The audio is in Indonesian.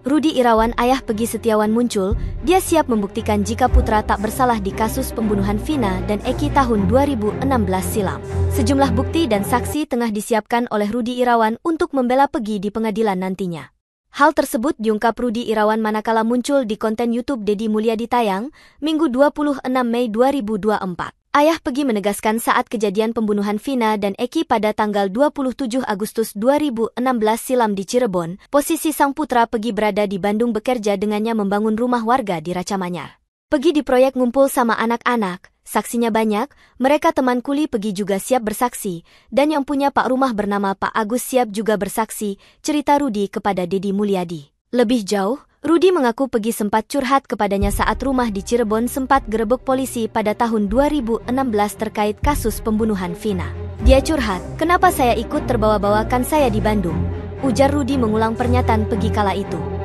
Rudi Irawan, ayah Pegi Setiawan muncul. Dia siap membuktikan jika putra tak bersalah di kasus pembunuhan Vina dan Eki tahun 2016 silam. Sejumlah bukti dan saksi tengah disiapkan oleh Rudi Irawan untuk membela Pegi di pengadilan nantinya. Hal tersebut diungkap Rudi Irawan manakala muncul di konten YouTube Deddy Mulyadi tayang, Minggu 26 Mei 2024. Ayah Pegi menegaskan saat kejadian pembunuhan Vina dan Eki pada tanggal 27 Agustus 2016 silam di Cirebon, posisi sang putra Pegi berada di Bandung bekerja dengannya membangun rumah warga di Racamanyar. Pegi di proyek ngumpul sama anak-anak, saksinya banyak, mereka teman kuli Pegi juga siap bersaksi, dan yang punya Pak rumah bernama Pak Agus siap juga bersaksi, cerita Rudi kepada Deddy Mulyadi. Lebih jauh, Rudi mengaku Pegi sempat curhat kepadanya saat rumah di Cirebon sempat gerebek polisi pada tahun 2016 terkait kasus pembunuhan Vina. Dia curhat, "Kenapa saya ikut terbawa-bawa kan saya di Bandung?" Ujar Rudi mengulang pernyataan Pegi kala itu.